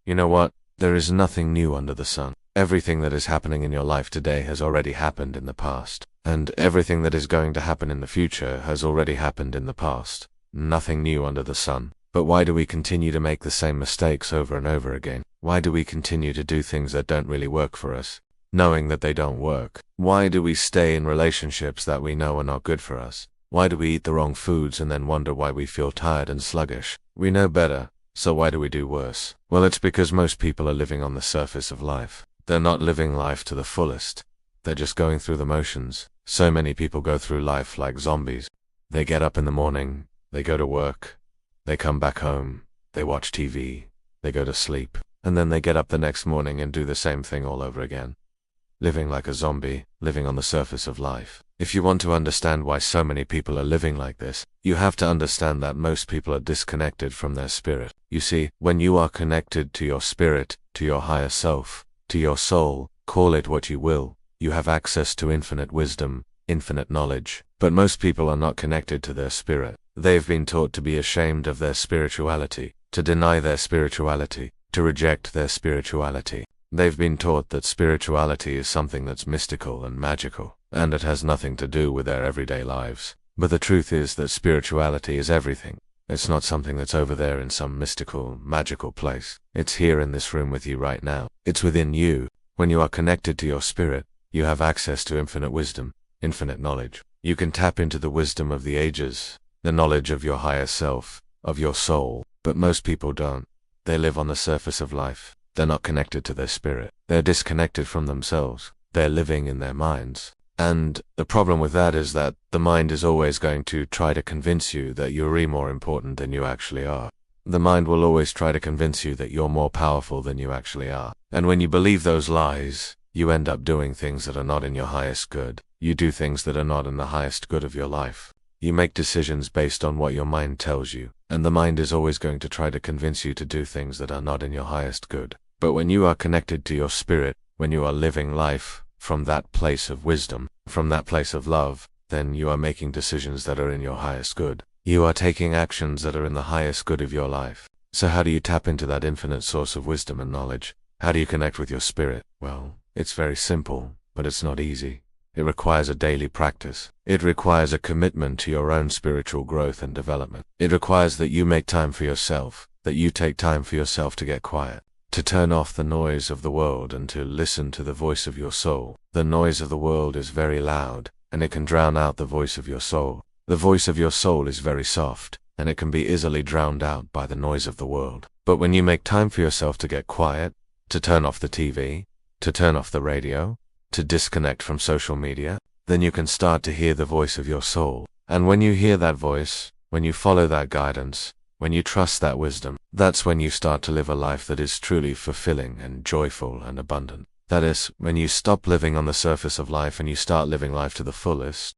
You know what? There is nothing new under the sun. Everything that is happening in your life today has already happened in the past. And everything that is going to happen in the future has already happened in the past. Nothing new under the sun. But why do we continue to make the same mistakes over and over again? Why do we continue to do things that don't really work for us, knowing that they don't work? Why do we stay in relationships that we know are not good for us? Why do we eat the wrong foods and then wonder why we feel tired and sluggish? We know better, so why do we do worse? Well, it's because most people are living on the surface of life. They're not living life to the fullest. They're just going through the motions. So many people go through life like zombies. They get up in the morning, they go to work, they come back home, they watch TV, they go to sleep, and then they get up the next morning and do the same thing all over again. Living like a zombie, living on the surface of life. If you want to understand why so many people are living like this, you have to understand that most people are disconnected from their spirit. You see, when you are connected to your spirit, to your higher self, to your soul, call it what you will, you have access to infinite wisdom, infinite knowledge. But most people are not connected to their spirit. They've been taught to be ashamed of their spirituality, to deny their spirituality, to reject their spirituality. They've been taught that spirituality is something that's mystical and magical, and it has nothing to do with their everyday lives. But the truth is that spirituality is everything. It's not something that's over there in some mystical, magical place. It's here in this room with you right now. It's within you. When you are connected to your spirit, you have access to infinite wisdom, infinite knowledge. You can tap into the wisdom of the ages, the knowledge of your higher self, of your soul. But most people don't. They live on the surface of life. They're not connected to their spirit. They're disconnected from themselves. They're living in their minds. And the problem with that is that the mind is always going to try to convince you that you're more important than you actually are. The mind will always try to convince you that you're more powerful than you actually are. And when you believe those lies, you end up doing things that are not in your highest good. You do things that are not in the highest good of your life. You make decisions based on what your mind tells you, and the mind is always going to try to convince you to do things that are not in your highest good. But when you are connected to your spirit, when you are living life from that place of wisdom, from that place of love, then you are making decisions that are in your highest good. You are taking actions that are in the highest good of your life. So how do you tap into that infinite source of wisdom and knowledge? How do you connect with your spirit? Well, it's very simple, but it's not easy. It requires a daily practice. It requires a commitment to your own spiritual growth and development. It requires that you make time for yourself, that you take time for yourself to get quiet, to turn off the noise of the world and to listen to the voice of your soul. The noise of the world is very loud, and it can drown out the voice of your soul. The voice of your soul is very soft, and it can be easily drowned out by the noise of the world. But when you make time for yourself to get quiet, to turn off the TV, to turn off the radio, to disconnect from social media, then you can start to hear the voice of your soul. And when you hear that voice, when you follow that guidance, when you trust that wisdom, that's when you start to live a life that is truly fulfilling and joyful and abundant. That is, when you stop living on the surface of life and you start living life to the fullest,